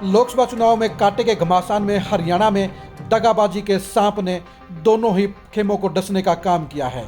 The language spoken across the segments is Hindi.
लोकसभा चुनाव में कांटे के घमासान में हरियाणा में दगाबाजी के सांप ने दोनों ही खेमों को डसने का काम किया है।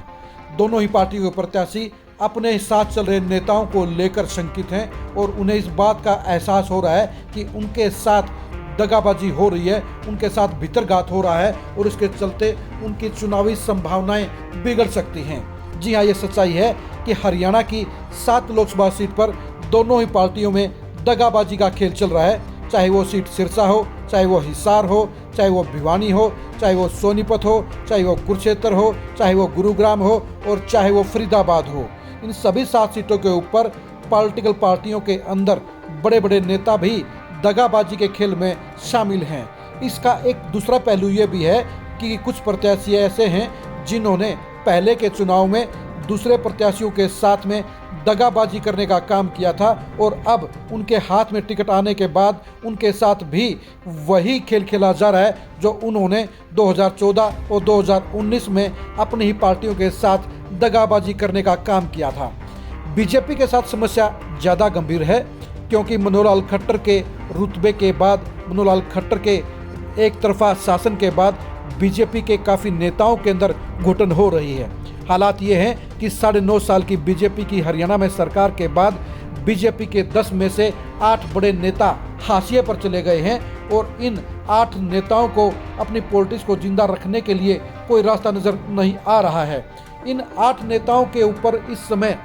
दोनों ही पार्टियों के प्रत्याशी अपने ही साथ चल रहे नेताओं को लेकर शंकित हैं और उन्हें इस बात का एहसास हो रहा है कि उनके साथ दगाबाजी हो रही है, उनके साथ भीतरघात हो रहा है और इसके चलते उनकी चुनावी संभावनाएं बिगड़ सकती हैं। जी हाँ, ये सच्चाई है कि हरियाणा की 7 लोकसभा सीट पर दोनों ही पार्टियों में दगाबाजी का खेल चल रहा है। चाहे वो सीट सिरसा हो, चाहे वो हिसार हो, चाहे वो भिवानी हो, चाहे वो सोनीपत हो, चाहे वो कुरुक्षेत्र हो, चाहे वो गुरुग्राम हो और चाहे वो फरीदाबाद हो। इन सभी 7 सीटों के ऊपर पॉलिटिकल पार्टियों के अंदर बड़े बड़े नेता भी दगाबाजी के खेल में शामिल हैं। इसका एक दूसरा पहलू ये भी है कि कुछ प्रत्याशी ऐसे हैं जिन्होंने पहले के चुनाव में दूसरे प्रत्याशियों के साथ में दगाबाजी करने का काम किया था और अब उनके हाथ में टिकट आने के बाद उनके साथ भी वही खेल खेला जा रहा है जो उन्होंने 2014 और 2019 में अपनी ही पार्टियों के साथ दगाबाजी करने का काम किया था। बीजेपी के साथ समस्या ज़्यादा गंभीर है क्योंकि मनोहर लाल खट्टर के रुतबे के बाद, मनोहर लाल खट्टर के एक तरफा शासन के बाद बीजेपी के काफ़ी नेताओं के अंदर घुटन हो रही है। हालात ये हैं कि 9.5 साल की बीजेपी की हरियाणा में सरकार के बाद बीजेपी के 10 में से 8 बड़े नेता हाशिए पर चले गए हैं और इन 8 नेताओं को अपनी पॉलिटिक्स को जिंदा रखने के लिए कोई रास्ता नज़र नहीं आ रहा है। इन 8 नेताओं के ऊपर इस समय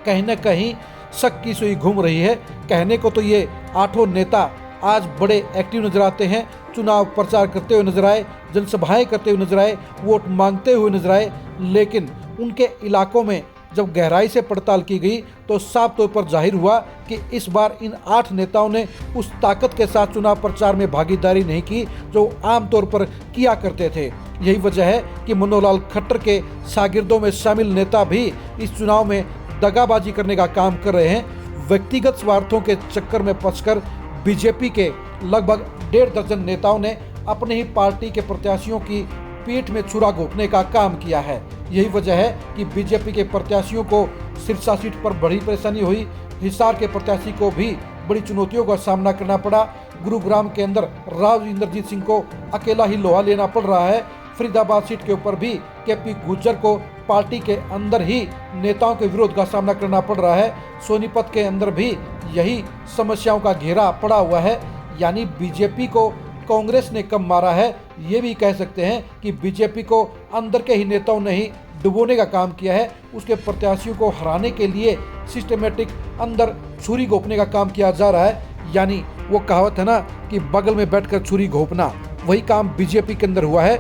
कहीं न कहीं शक की सुई घूम रही है। कहने को तो ये 8 नेता आज बड़े एक्टिव नजर आते हैं, चुनाव प्रचार करते हुए नजर आए, जनसभाएं करते हुए नजर आए, वोट मांगते हुए नजर आए, लेकिन उनके इलाकों में जब गहराई से पड़ताल की गई तो साफ तौर पर जाहिर हुआ कि इस बार इन 8 नेताओं ने उस ताकत के साथ चुनाव प्रचार में भागीदारी नहीं की जो आमतौर पर किया करते थे। यही वजह है कि मनोहर लाल खट्टर के शागिर्दों में शामिल नेता भी इस चुनाव में दगाबाजी करने का काम कर रहे हैं। व्यक्तिगत स्वार्थों के चक्कर में फंसकर बीजेपी के लगभग 1.5 दर्जन नेताओं ने अपने ही पार्टी के प्रत्याशियों की पीठ में छुरा घोंपने का काम किया है। यही वजह है कि बीजेपी के प्रत्याशियों को सिरसा सीट पर बड़ी परेशानी हुई, हिसार के प्रत्याशी को भी बड़ी चुनौतियों का सामना करना पड़ा, गुरुग्राम के अंदर राव इंद्रजीत सिंह को अकेला ही लोहा लेना पड़ रहा है, फरीदाबाद सीट के ऊपर भी केपी गुर्जर को पार्टी के अंदर ही नेताओं के विरोध का सामना करना पड़ रहा है, सोनीपत के अंदर भी यही समस्याओं का घेरा पड़ा हुआ है। यानी बीजेपी को कांग्रेस ने कम मारा है, ये भी कह सकते हैं कि बीजेपी को अंदर के ही नेताओं ने ही डुबोने का काम किया है। उसके प्रत्याशियों को हराने के लिए सिस्टमेटिक अंदर छुरी घोंपने का काम किया जा रहा है। यानी वो कहावत है ना कि बगल में बैठकर छुरी घोंपना, वही काम बीजेपी के अंदर हुआ है।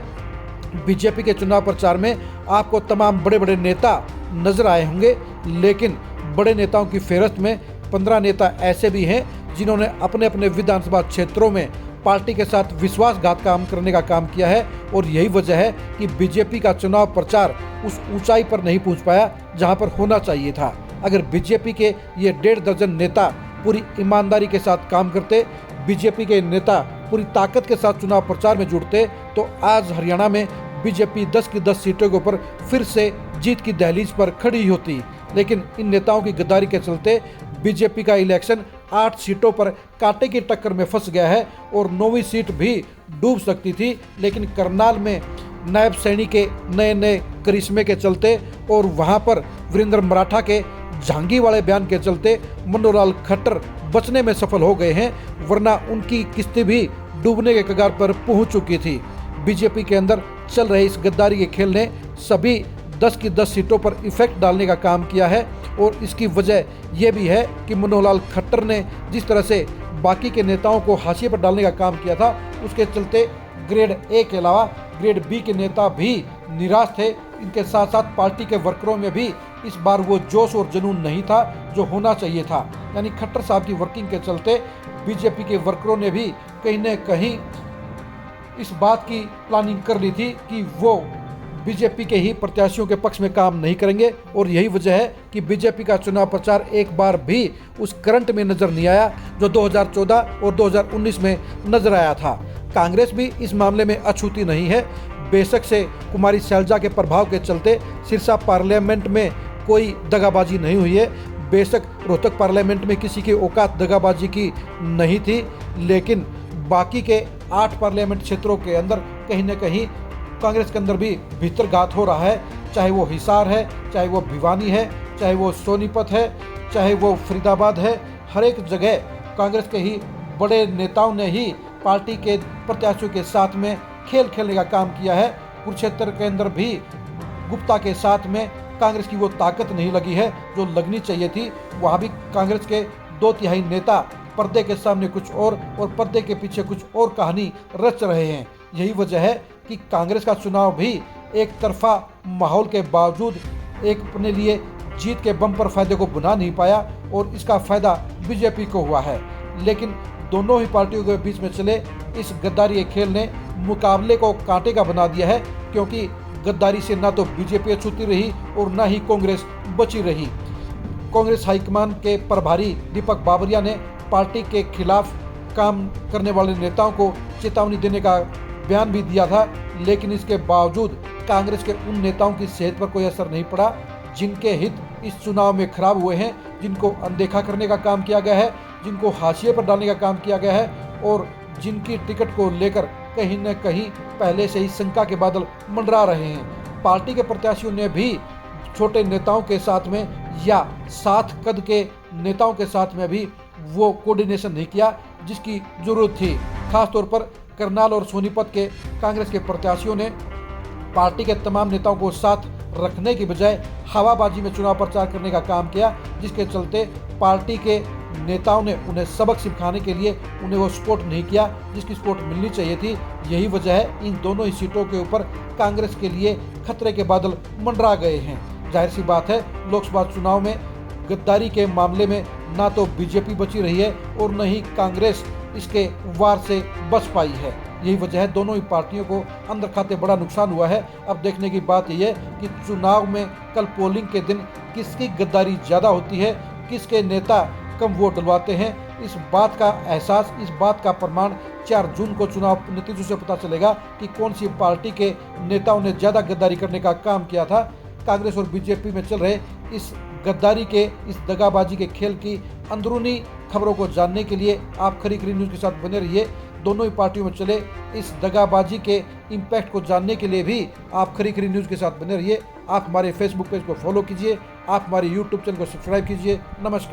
बीजेपी के चुनाव प्रचार में आपको तमाम बड़े बड़े नेता नजर आए होंगे, लेकिन बड़े नेताओं की फेहरिस्त में 15 नेता ऐसे भी हैं जिन्होंने अपने अपने विधानसभा क्षेत्रों में पार्टी के साथ विश्वासघात काम करने का काम किया है और यही वजह है कि बीजेपी का चुनाव प्रचार उस ऊंचाई पर नहीं पहुंच पाया जहां पर होना चाहिए था। अगर बीजेपी के ये 1.5 दर्जन नेता पूरी ईमानदारी के साथ काम करते, बीजेपी के नेता पूरी ताकत के साथ चुनाव प्रचार में जुड़ते, तो आज हरियाणा में बीजेपी 10 की 10 सीटों के ऊपर फिर से जीत की दहलीज पर खड़ी होती। लेकिन इन नेताओं की गद्दारी के चलते बीजेपी का इलेक्शन 8 सीटों पर कांटे की टक्कर में फंस गया है और 9वीं सीट भी डूब सकती थी। लेकिन करनाल में नायब सैनी के नए नए करिश्मे के चलते और वहां पर वीरेंद्र मराठा के झांगी वाले बयान के चलते मनोहर लाल खट्टर बचने में सफल हो गए हैं, वरना उनकी किस्ती भी डूबने के कगार पर पहुंच चुकी थी। बीजेपी के अंदर चल रहे इस गद्दारी के खेल ने सभी 10 की 10 सीटों पर इफेक्ट डालने का काम किया है और इसकी वजह यह भी है कि मनोहर लाल खट्टर ने जिस तरह से बाकी के नेताओं को हाशिए पर डालने का काम किया था, उसके चलते ग्रेड ए के अलावा ग्रेड बी के नेता भी निराश थे। इनके साथ साथ पार्टी के वर्करों में भी इस बार वो जोश और जुनून नहीं था जो होना चाहिए था। यानी खट्टर साहब की वर्किंग के चलते बीजेपी के वर्करों ने भी कहीं न कहीं इस बात की प्लानिंग कर ली थी कि वो बीजेपी के ही प्रत्याशियों के पक्ष में काम नहीं करेंगे और यही वजह है कि बीजेपी का चुनाव प्रचार एक बार भी उस करंट में नजर नहीं आया जो 2014 और 2019 में नजर आया था। कांग्रेस भी इस मामले में अछूती नहीं है। बेशक से कुमारी शैलजा के प्रभाव के चलते सिरसा पार्लियामेंट में कोई दगाबाजी नहीं हुई है, बेशक रोहतक पार्लियामेंट में किसी की औकात दगाबाजी की नहीं थी, लेकिन बाकी के 8 पार्लियामेंट क्षेत्रों के अंदर कहीं न कहीं कांग्रेस के अंदर भी भीतरघात हो रहा है। चाहे वो हिसार है, चाहे वो भिवानी है, चाहे वो सोनीपत है, चाहे वो फरीदाबाद है, हर एक जगह कांग्रेस के ही बड़े नेताओं ने ही पार्टी के प्रत्याशियों के साथ में खेल खेलने का काम किया है। कुरुक्षेत्र के अंदर भी गुप्ता के साथ में कांग्रेस की वो ताकत नहीं लगी है जो लगनी चाहिए थी। वहाँ भी कांग्रेस के 2/3 नेता पर्दे के सामने कुछ और पर्दे के पीछे कुछ और कहानी रच रहे हैं। यही वजह है कि कांग्रेस का चुनाव भी एक तरफा माहौल के बावजूद एक अपने लिए जीत के बम्पर फायदे को बना नहीं पाया और इसका फायदा बीजेपी को हुआ है। लेकिन दोनों ही पार्टियों के बीच में चले इस गद्दारी खेल ने मुकाबले को कांटे का बना दिया है, क्योंकि गद्दारी से ना तो बीजेपी छूती रही और ना ही कांग्रेस बची रही। कांग्रेस हाईकमान के प्रभारी दीपक बाबरिया ने पार्टी के खिलाफ काम करने वाले नेताओं को चेतावनी देने का बयान भी दिया था, लेकिन इसके बावजूद कांग्रेस के उन नेताओं की सेहत पर कोई असर नहीं पड़ा जिनके हित इस चुनाव में खराब हुए हैं, जिनको अनदेखा करने का काम किया गया है, जिनको हाशिए पर डालने का काम किया गया है और जिनकी टिकट को लेकर कहीं न कहीं पहले से ही शंका के बादल मंडरा रहे हैं। पार्टी के प्रत्याशियों ने भी छोटे नेताओं के साथ में या 7 कद के नेताओं के साथ में भी वो कोऑर्डिनेशन नहीं किया जिसकी जरूरत थी। खासतौर पर करनाल और सोनीपत के कांग्रेस के प्रत्याशियों ने पार्टी के तमाम नेताओं को साथ रखने की बजाय हवाबाजी में चुनाव प्रचार करने का काम किया, जिसके चलते पार्टी के नेताओं ने उन्हें सबक सिखाने के लिए उन्हें वो सपोर्ट नहीं किया जिसकी सपोर्ट मिलनी चाहिए थी। यही वजह है इन दोनों ही सीटों के ऊपर कांग्रेस के लिए खतरे के बादल मंडरा गए हैं। जाहिर सी बात है, लोकसभा चुनाव में गद्दारी के मामले में ना तो बीजेपी बची रही है और न ही कांग्रेस इसके वार से बच पाई है। यही वजह है दोनों ही पार्टियों को अंदर खाते बड़ा नुकसान हुआ है। अब देखने की बात यह है कि चुनाव में कल पोलिंग के दिन किसकी गद्दारी ज़्यादा होती है, किसके नेता कम वोट डलवाते हैं। इस बात का एहसास, इस बात का प्रमाण 4 जून को चुनाव नतीजों से पता चलेगा कि कौन सी पार्टी के नेताओं ने ज़्यादा गद्दारी करने का काम किया था। कांग्रेस और बीजेपी में चल रहे इस गद्दारी के, इस दगाबाजी के खेल की अंदरूनी खबरों को जानने के लिए आप खरी खरी न्यूज़ के साथ बने रहिए। दोनों ही पार्टियों में चले इस दगाबाजी के इम्पैक्ट को जानने के लिए भी आप खरी खरी न्यूज़ के साथ बने रहिए। आप हमारे फेसबुक पेज को फॉलो कीजिए, आप हमारे यूट्यूब चैनल को सब्सक्राइब कीजिए। नमस्कार।